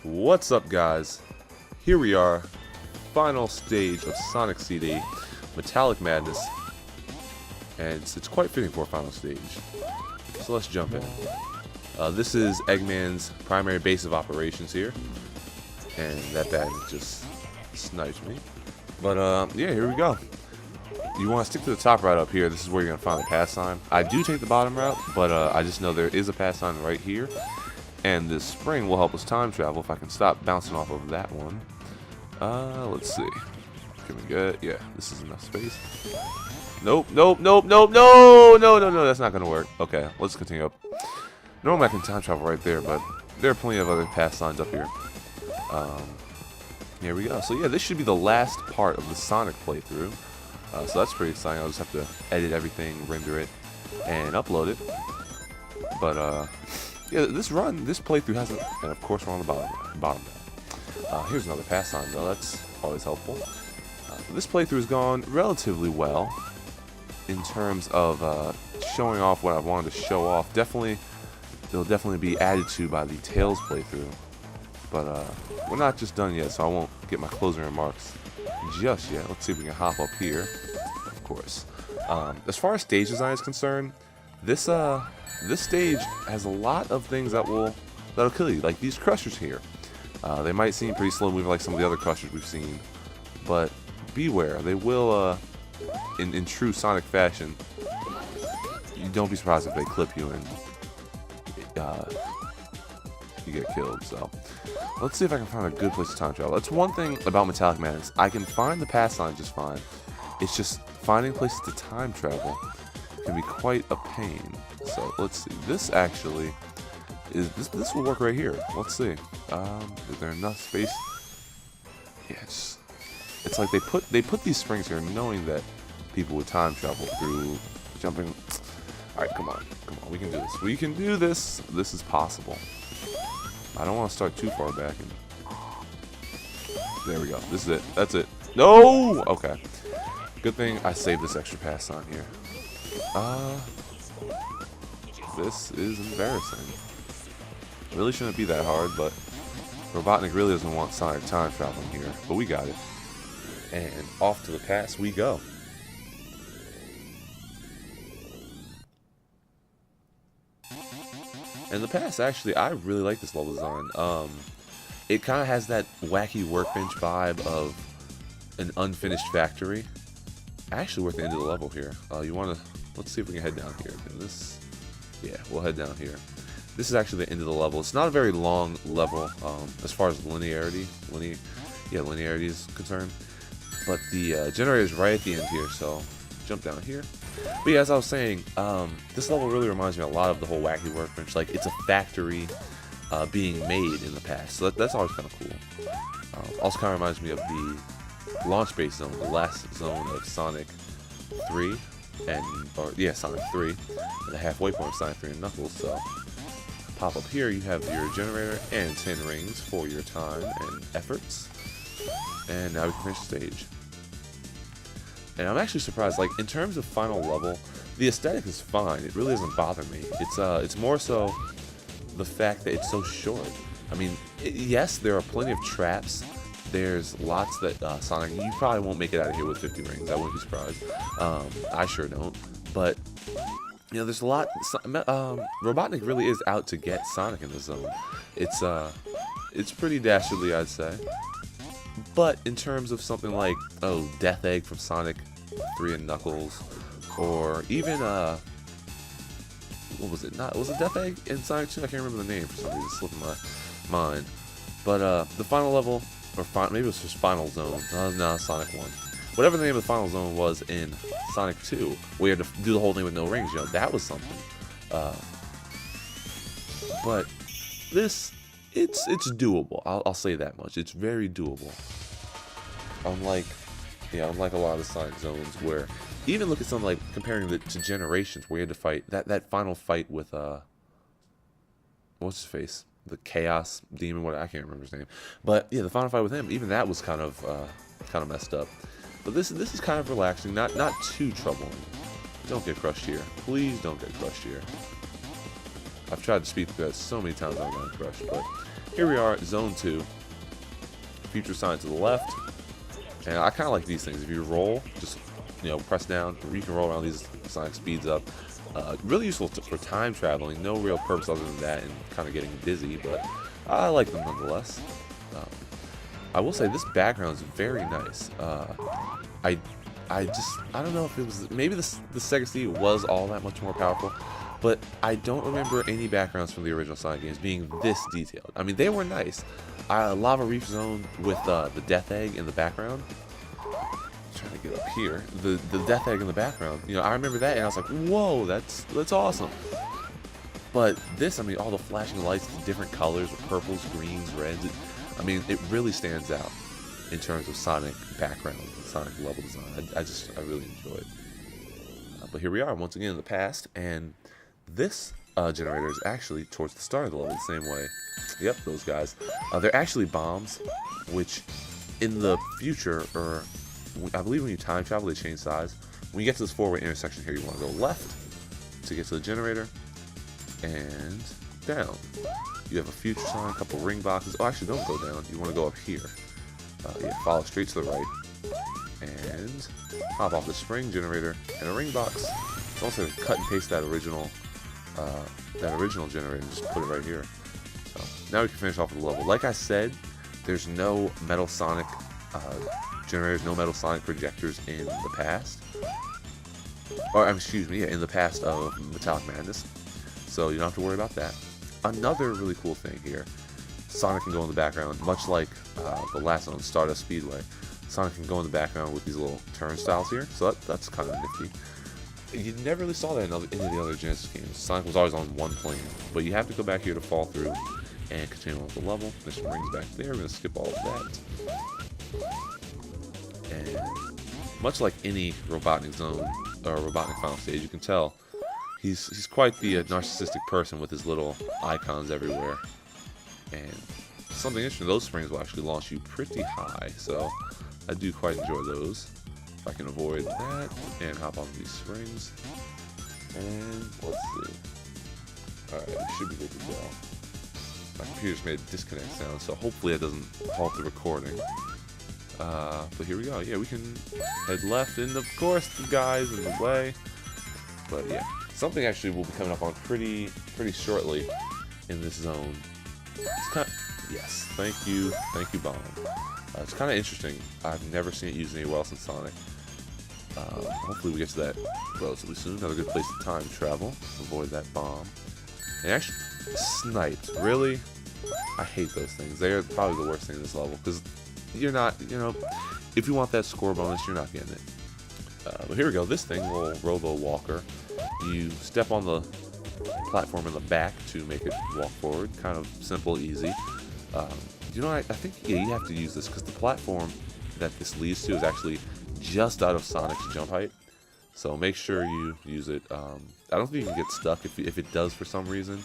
What's up, guys? Here we are, final stage of Sonic CD, Metallic Madness, and it's quite fitting for a final stage. So let's jump in. This is Eggman's primary base of operations here, and that bag just sniped me. But yeah, here we go. You want to stick to the top right up here. This is where you're gonna find the pass sign. I do take the bottom route, but I just know there is a pass sign right here. And this spring will help us time travel if I can stop bouncing off of that one. Let's see. Can we get... Yeah, this is enough space. Nope, nope, nope, nope, no! No, that's not going to work. Okay, let's continue up. Normally I can time travel right there, but there are plenty of other pass signs up here. Here we go. So yeah, this should be the last part of the Sonic playthrough. So that's pretty exciting. I'll just have to edit everything, render it, and upload it. But, yeah, this playthrough hasn't, and of course we're on the bottom now. Here's another pass sign though, that's always helpful. This playthrough has gone relatively well in terms of showing off what I wanted to show off. They'll definitely be added to by the Tails playthrough. But we're not just done yet, so I won't get my closing remarks just yet. Let's see if we can hop up here, of course. As far as stage design is concerned, this stage has a lot of things that'll kill you, like these crushers here. They might seem pretty slow moving like some of the other crushers we've seen, but beware, they will, in true Sonic fashion, you don't be surprised if they clip you and you get killed. So let's see if I can find a good place to time travel. That's one thing about Metallic Madness. I can find the pass line just fine. It's just finding places to time travel can be quite a pain. So let's see. This actually is this will work right here. Let's see. Is there enough space? Yes. It's like they put these springs here knowing that people would time travel through jumping. All right, come on, we can do this. We can do this. This is possible. I don't want to start too far back. And there we go. This is it. That's it. No. Okay. Good thing I saved this extra pass on here. This is embarrassing. Really shouldn't be that hard, but Robotnik really doesn't want Sonic time traveling here. But we got it. And off to the pass we go. And the pass, actually, I really like this level design. It kind of has that wacky workbench vibe of an unfinished factory. Actually, we're at the end of the level here. Let's see if we can head down here. Yeah, we'll head down here. This is actually the end of the level. It's not a very long level as far as linearity is concerned. But the generator is right at the end here, so jump down here. But yeah, as I was saying, this level really reminds me a lot of the whole wacky workbench. Like, it's a factory being made in the past, so that's always kind of cool. Also kind of reminds me of the launch base zone, the last zone of Sonic 3. Sonic 3, and the halfway point of Sonic 3 and Knuckles. So, pop up here, you have your generator and 10 rings for your time and efforts. And now we can finish the stage. And I'm actually surprised, like, in terms of final level, the aesthetic is fine. It really doesn't bother me. It's more so the fact that it's so short. I mean, yes, there are plenty of traps. There's lots that Sonic, you probably won't make it out of here with 50 rings. I wouldn't be surprised. I sure don't. But you know, there's a lot. Robotnik really is out to get Sonic in the zone. It's pretty dastardly, I'd say. But in terms of something like Death Egg from Sonic 3 and Knuckles, or even what was it? Was it Death Egg in Sonic 2? I can't remember the name for some reason. It's slipping my mind. But the final level. Or maybe it was just Final Zone. No, Sonic 1. Whatever the name of the Final Zone was in Sonic 2, where you had to do the whole thing with no rings, you know, that was something. But this, it's doable. I'll say that much. It's very doable. Unlike a lot of the Sonic zones, where even look at something like comparing it to Generations, where you had to fight that final fight with what's his face? The Chaos Demon, I can't remember his name, but yeah, the final fight with him, even that was kind of messed up. But this is kind of relaxing, not too troubling. Don't get crushed here, please don't get crushed here. I've tried to speed through that so many times I've gotten crushed, but here we are, Zone 2. Future sign to the left. And I kind of like these things. If you roll, just, press down. You can roll around these. Sonic speeds up. Really useful for time traveling. No real purpose other than that and kind of getting dizzy, but I like them nonetheless. I will say this background is very nice. I don't know if it was, maybe the Sega CD was all that much more powerful, but I don't remember any backgrounds from the original Sonic games being this detailed. I mean, they were nice. Lava Reef Zone with the Death Egg in the background. Trying to get up here. The Death Egg in the background. I remember that, and I was like, whoa, that's awesome. But this, I mean, all the flashing lights, the different colors, purples, greens, reds. It really stands out in terms of Sonic background, Sonic level design. I really enjoy it. But here we are, once again in the past, and this generator is actually towards the start of the level the same way. Yep, those guys. They're actually bombs, which in the future, or I believe when you time travel, they change size. When you get to this four-way intersection here, you want to go left to get to the generator, and down. You have a future sign, a couple ring boxes. Oh, actually, don't go down. You want to go up here. Yeah, follow straight to the right, and hop off the spring generator and a ring box. It's also cut and paste that original generator and just put it right here. So now we can finish off with the level. Like I said, there's no Metal Sonic generators, no Metal Sonic projectors in the past. Or, excuse me, yeah, in the past of Metallic Madness. So you don't have to worry about that. Another really cool thing here, Sonic can go in the background, much like the last one, Stardust Speedway. Sonic can go in the background with these little turnstiles here, so that's kind of nifty. You never really saw that in any of the other Genesis games. Sonic was always on one plane, but you have to go back here to fall through and continue on with the level. There's some rings back there. We're going to skip all of that. And much like any Robotnik zone, or Robotnik final stage, you can tell he's quite the narcissistic person with his little icons everywhere. And something interesting, those springs will actually launch you pretty high, so I do quite enjoy those. If I can avoid that and hop on these springs. And let's see. Alright, we should be good to go. My computer's made a disconnect sound, so hopefully that doesn't halt the recording. But here we go. Yeah, we can head left, and of course the guy's in the way. But yeah, something actually will be coming up on pretty shortly in this zone. It's kind of, yes, thank you, Bomb. It's kind of interesting. I've never seen it used anywhere else in Sonic. Hopefully we get to that relatively soon. Another good place to time travel. Avoid that bomb. And actually, sniped. Really? I hate those things. They are probably the worst thing in this level, because you're not, if you want that score bonus, you're not getting it. But here we go. This thing will Robo Walker. You step on the platform in the back to make it walk forward. Kind of simple, easy. I think you have to use this because the platform that this leads to is actually just out of Sonic's jump height. So make sure you use it. I don't think you can get stuck. If it does for some reason,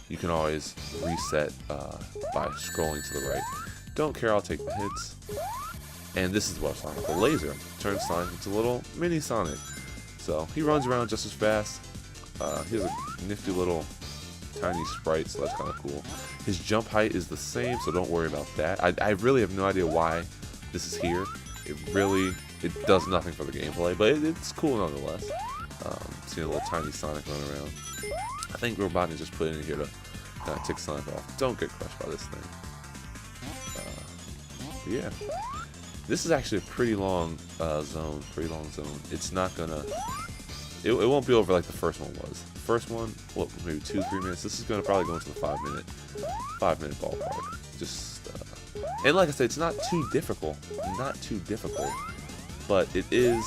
you can always reset by scrolling to the right. Don't care, I'll take the hits. And this is what Sonic, the laser, turns Sonic into a little mini Sonic. So he runs around just as fast. He has a nifty little tiny sprite, so that's kind of cool. His jump height is the same, so don't worry about that. I really have no idea why this is here. It does nothing for the gameplay, but it's cool nonetheless. Seeing a little tiny Sonic run around. I think Robotnik just put it in here to tick Sonic off. Don't get crushed by this thing. But yeah, this is actually a pretty long zone. It's not gonna. It won't be over like the first one was. The first one, what, maybe 2-3 minutes. This is gonna probably go into the 5 minute ballpark. Just and like I said, it's not too difficult. But it is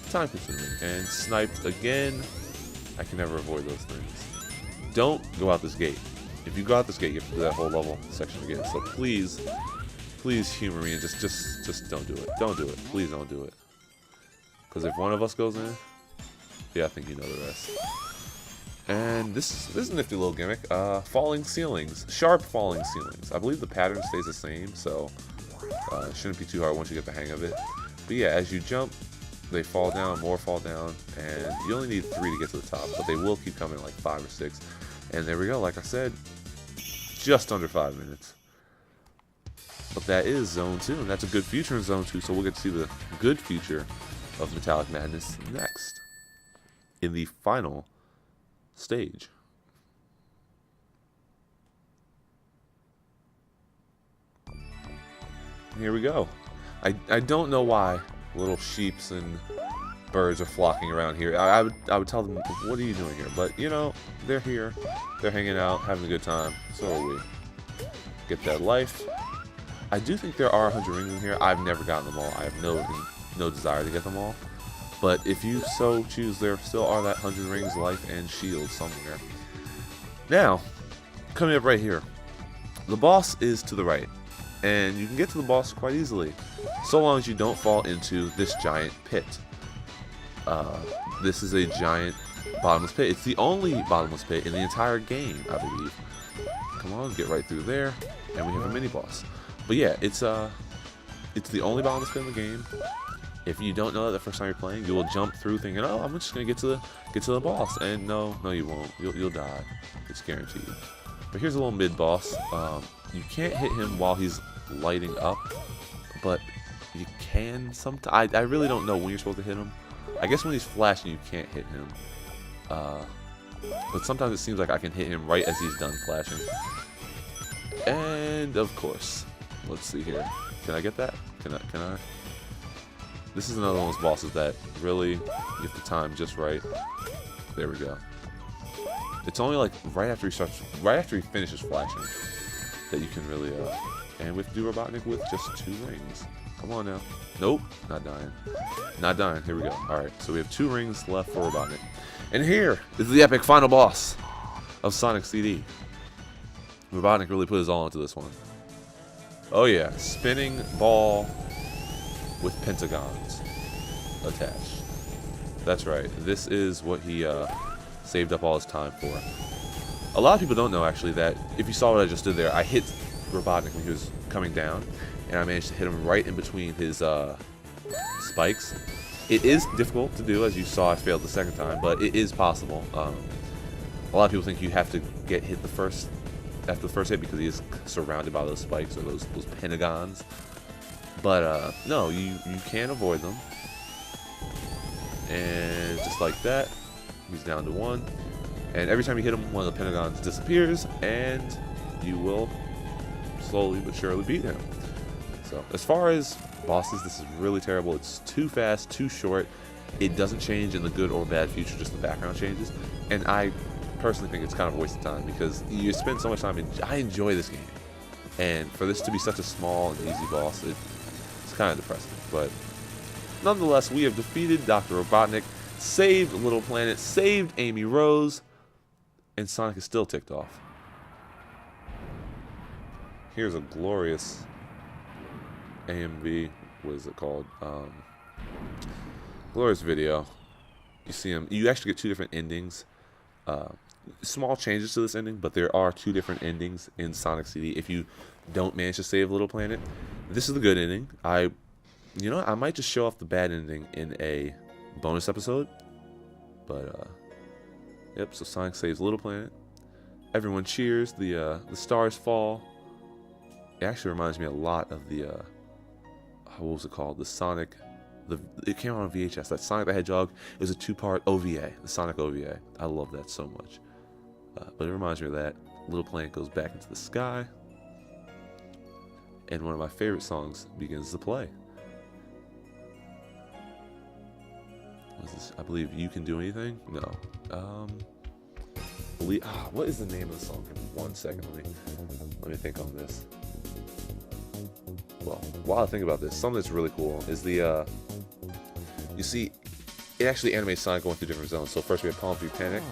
time consuming. And sniped again. I can never avoid those things. Don't go out this gate. If you go out this gate, you have to do that whole level section again. So please humor me and just don't do it. Don't do it. Please don't do it. Because if one of us goes in, yeah, I think you know the rest. And this is a nifty little gimmick. Falling ceilings. Sharp falling ceilings. I believe the pattern stays the same, so it shouldn't be too hard once you get the hang of it. But yeah, as you jump, they fall down, more fall down, and you only need 3 to get to the top, but they will keep coming like 5 or 6. And there we go, like I said, just under 5 minutes. But that is Zone 2, and that's a good future in Zone 2, so we'll get to see the good future of Metallic Madness next, in the final stage. Here we go. I don't know why little sheeps and birds are flocking around here. I would tell them, what are you doing here? But, you know, they're here. They're hanging out, having a good time. So are we. Get that life. I do think there are 100 rings in here. I've never gotten them all. I have no desire to get them all. But if you so choose, there still are that 100 rings, life, and shield somewhere. Now, coming up right here. The boss is to the right. And you can get to the boss quite easily, so long as you don't fall into this giant pit. This is a giant bottomless pit. It's the only bottomless pit in the entire game, I believe. Come on, get right through there, and we have a mini boss. But yeah, it's the only bottomless pit in the game. If you don't know that the first time you're playing, you will jump through thinking, "Oh, I'm just gonna get to the boss," and no, you won't. You'll die. It's guaranteed. But here's a little mid boss. You can't hit him while he's lighting up, but you can sometimes. I really don't know when you're supposed to hit him. I guess when he's flashing, you can't hit him. But sometimes it seems like I can hit him right as he's done flashing. And of course, let's see here. Can I get that? Can I? This is another one of those bosses that really you have to time just right. There we go. It's only like right after he finishes flashing that you can really and we have to do Robotnik with just 2 rings. Come on now. Nope, not dying. Not dying. Here we go. Alright, so we have 2 rings left for Robotnik. And here is the epic final boss of Sonic CD. Robotnik really put his all into this one. Oh yeah, spinning ball with pentagons attached. That's right. This is what he saved up all his time for. A lot of people don't know, actually, that if you saw what I just did there, I hit Robotnik when he was coming down, and I managed to hit him right in between his spikes. It is difficult to do, as you saw I failed the second time, but it is possible. A lot of people think you have to get hit after the first hit because he is surrounded by those spikes or those pentagons. But no, you can avoid them. And just like that, he's down to 1. And every time you hit him, one of the pentagons disappears, and you will slowly but surely beat him. So, as far as bosses, this is really terrible. It's too fast, too short. It doesn't change in the good or bad future, just the background changes. And I personally think it's kind of a waste of time because you spend so much time, and I enjoy this game. And for this to be such a small and easy boss, it's kind of depressing. But nonetheless, we have defeated Dr. Robotnik, saved Little Planet, saved Amy Rose, and Sonic is still ticked off. Here's a glorious AMV. What is it called? Glorious video. You see him. You actually get 2 different endings. Small changes to this ending, but there are 2 different endings in Sonic CD. If you don't manage to save Little Planet, this is the good ending. I might just show off the bad ending in a bonus episode. But yep. So Sonic saves Little Planet. Everyone cheers. The stars fall. It actually reminds me a lot of the what was it called? The Sonic. It came out on VHS. That Sonic the Hedgehog. It was a 2-part OVA. The Sonic OVA. I love that so much. But it reminds me of that. Little Planet goes back into the sky, and one of my favorite songs begins to play. What's this? I believe You Can Do Anything? No. What is the name of the song? Give me 1 second. Let me think on this. Well, while I think about this, something that's really cool is the you see, it actually animates Sonic going through different zones. So first we have Palm Tree Panic.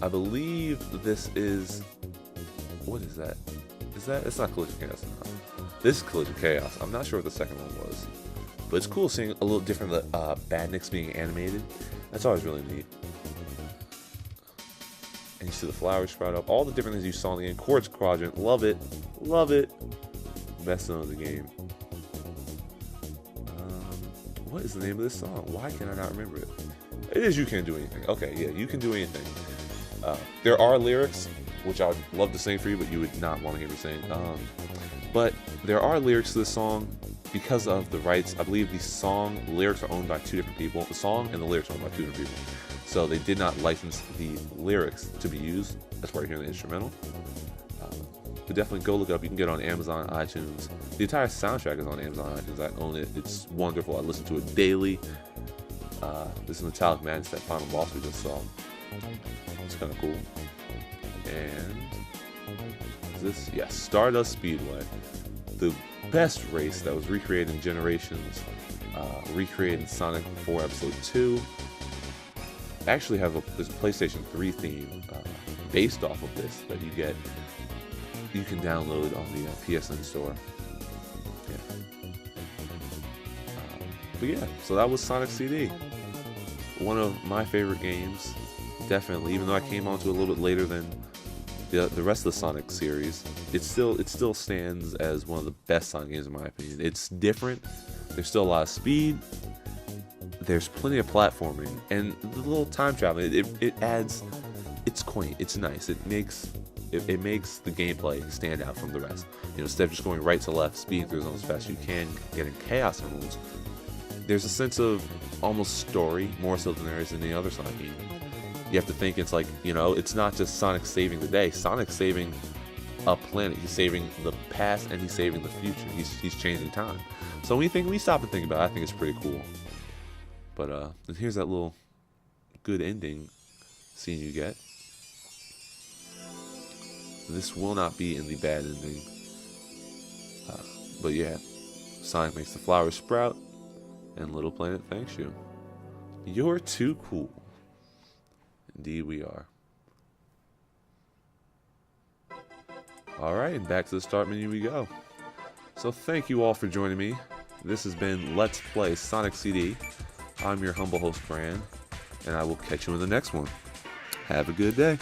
I believe this is, what is that? It's not Collision Chaos. No. This is Collision Chaos. I'm not sure what the second one was, but it's cool seeing a little different Badniks being animated. That's always really neat. And you see the flowers sprout up. All the different things you saw in the game. Quartz Quadrant. Love it. Love it. Best song of the game. What is the name of this song? Why can I not remember it? It is You Can't Do Anything. Okay, yeah, You Can Do Anything. There are lyrics which I would love to sing for you, but you would not want to hear me sing. But there are lyrics to this song because of the rights. I believe the lyrics are owned by 2 different people. The song and the lyrics are owned by 2 different people. So they did not license the lyrics to be used. That's why you're hearing the instrumental. But definitely go look up. You can get it on Amazon, iTunes. The entire soundtrack is on Amazon, iTunes. I own it. It's wonderful. I listen to it daily. This is Metallic Madness, that final boss we just saw. It's kind of cool. And this, yes, Stardust Speedway, the best race that was recreated in Generations, recreated in Sonic 4 Episode 2. Actually, there's a PlayStation 3 theme based off of this that you can download on the PSN store. Yeah. But yeah, so that was Sonic CD. One of my favorite games, definitely. Even though I came onto it a little bit later than the rest of the Sonic series, it still stands as one of the best Sonic games in my opinion. It's different. There's still a lot of speed. There's plenty of platforming, and the little time traveling. It adds. It's quaint. It's nice. It makes the gameplay stand out from the rest. Instead of just going right to left, speeding through zones as fast as you can, getting chaos emeralds, there's a sense of almost story, more so than there is in any other Sonic game. You have to think it's like, it's not just Sonic saving the day. Sonic's saving a planet. He's saving the past and he's saving the future. He's changing time. So when we stop and think about it, I think it's pretty cool. But and here's that little good ending scene you get. This will not be in the bad ending. But yeah, Sonic makes the flowers sprout, and Little Planet thanks you. You're too cool. Indeed we are. Alright, and back to the start menu we go. So thank you all for joining me. This has been Let's Play Sonic CD. I'm your humble host, Bran, and I will catch you in the next one. Have a good day.